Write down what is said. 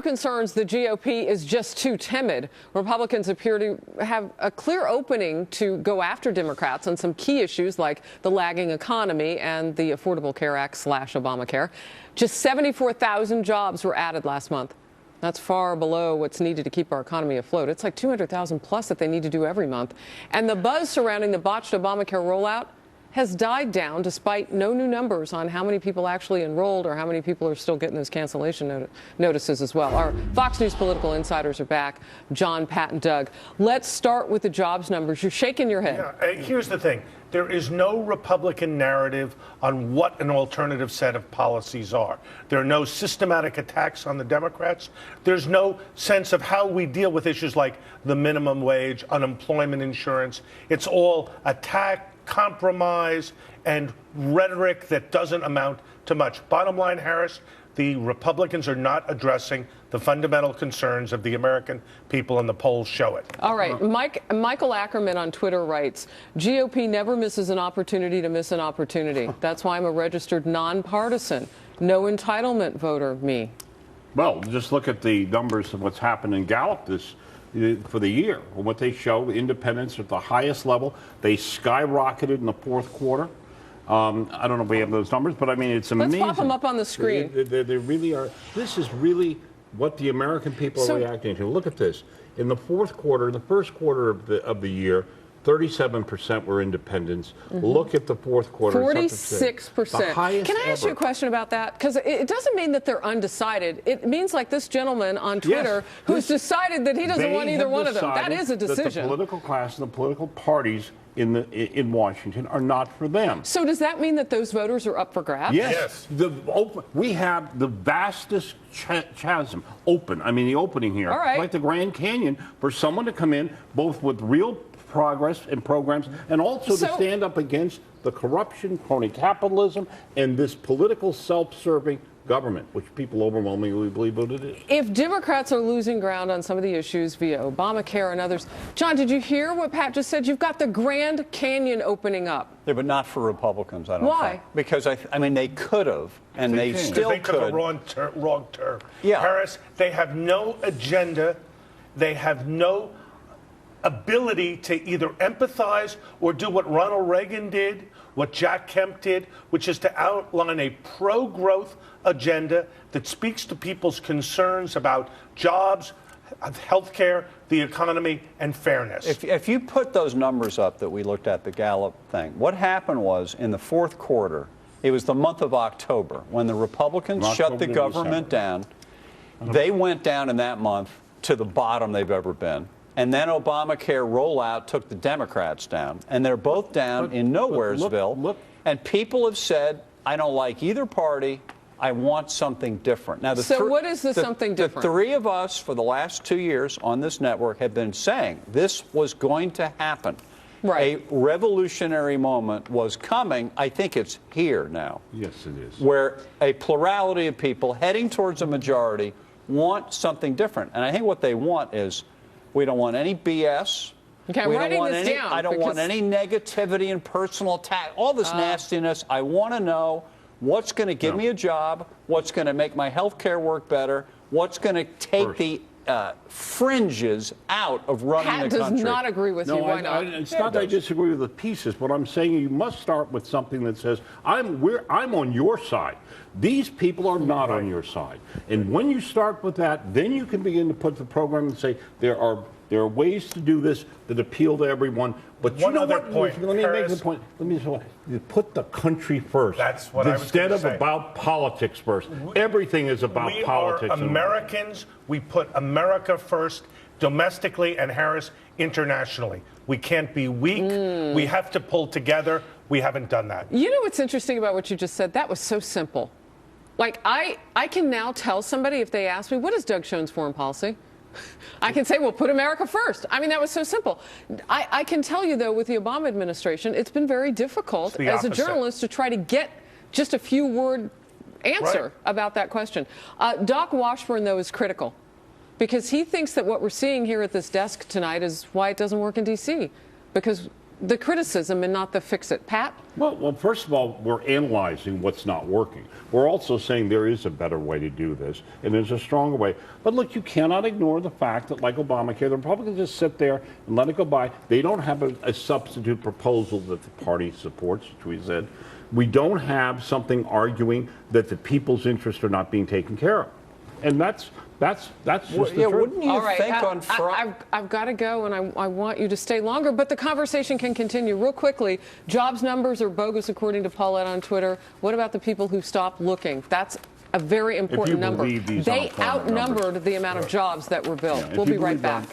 Concerns the GOP is just too timid. Republicans appear to have a clear opening to go after Democrats on some key issues like the lagging economy and the Affordable Care Act / Obamacare. Just 74,000 jobs were added last month. That's far below what's needed to keep our economy afloat. It's like 200,000 plus that they need to do every month. And the buzz surrounding the botched Obamacare rollout has died down despite no new numbers on how many people actually enrolled or how many people are still getting those cancellation notices as well. Our Fox News political insiders are back. John, Pat, and Doug. Let's start with the jobs numbers. You're shaking your head. Yeah, here's the thing. There is no Republican narrative on what an alternative set of policies are. There are no systematic attacks on the Democrats. There's no sense of how we deal with issues like the minimum wage, unemployment insurance. It's all attack, compromise, and rhetoric that doesn't amount to much. Bottom line, Harris, the Republicans are not addressing the fundamental concerns of the American people, and the polls show it. All right. Michael Ackerman on Twitter writes, GOP never misses an opportunity to miss an opportunity. That's why I'm a registered nonpartisan. No entitlement voter, me. Well, just look at the numbers of what's happened in Gallup for the year. What they show, independents at the highest level. They skyrocketed in the fourth quarter. I don't know if we have those numbers, but I mean, it's amazing. Let's pop them up on the screen. They really are. This is really what the American people are reacting to. Look at this. In the fourth quarter, the first quarter of the year, 37% were independents. Look at the fourth quarter. 46%. Can I ask you a question about that? Because it doesn't mean that they're undecided. It means like this gentleman on Twitter who's decided that he doesn't want either one of them. That is a decision. That the political class and the political parties in Washington are not for them. So does that mean that those voters are up for grabs? Yes. We have the vastest chasm open. I mean, the opening here. All right. Like the Grand Canyon for someone to come in both with real progress and programs and also to stand up against the corruption, crony capitalism, and this political self-serving government, which people overwhelmingly believe what it is. If Democrats are losing ground on some of the issues via Obamacare and others, John, did you hear what Pat just said? You've got the Grand Canyon opening up. Yeah, but not for Republicans, I don't think. Why? Because, I mean, they could have, and they still they could. Took a wrong turn. Yeah. Harris, they have no agenda. They have no ability to either empathize or do what Ronald Reagan did, what Jack Kemp did, which is to outline a pro-growth agenda that speaks to people's concerns about jobs, health care, the economy, and fairness. If you put those numbers up that we looked at, the Gallup thing, what happened was in the fourth quarter, it was the month of October, when the Republicans shut the government down. They went down in that month to the bottom they've ever been. And then Obamacare rollout took the Democrats down. And they're both down in Nowheresville. And people have said, I don't like either party. I want something different. Now, so what is the something different? The three of us for the last 2 years on this network have been saying this was going to happen. Right. A revolutionary moment was coming. I think it's here now. Yes, it is. Where a plurality of people heading towards a majority want something different. And I think what they want is, we don't want any BS. Okay, I'm writing this down. I don't want any negativity and personal attack, all this nastiness. I want to know what's going to give me a job, what's going to make my health care work better, what's going to take the fringes out of running the country. Pat does not agree with you. Why not? It's not that I disagree with the pieces. What I'm saying, you must start with something that says, I'm on your side. These people are not on your side. And when you start with that, then you can begin to put the program and say, there are ways to do this that appeal to everyone. But you know what? Point, let me make the point. Let me say, you put the country first. That's what I was instead gonna of say. About politics first. Everything is about politics. We are Americans. We put America first, domestically, and Harris, internationally. We can't be weak. We have to pull together. We haven't done that. You know what's interesting about what you just said? That was so simple. Like, I can now tell somebody if they ask me, what is Doug Schoen's foreign policy? I can say, well, put America first. I mean, that was so simple. I can tell you, though, with the Obama administration, it's been very difficult as a journalist to try to get just a few-word answer about that question. Doc Washburn, though, is critical because he thinks that what we're seeing here at this desk tonight is why it doesn't work in D.C. because the criticism and not the fix-it. Pat? Well, first of all, we're analyzing what's not working. We're also saying there is a better way to do this, and there's a stronger way. But look, you cannot ignore the fact that, like Obamacare, the Republicans just sit there and let it go by. They don't have a substitute proposal that the party supports, which we said. We don't have something arguing that the people's interests are not being taken care of. And that's just the truth. Wouldn't you All right, think on Friday? I've got to go, and I want you to stay longer, but the conversation can continue. Real quickly, jobs numbers are bogus, according to Paulette on Twitter. What about the people who stopped looking? That's a very important number. They outnumbered the amount of jobs that were built. We'll be right back.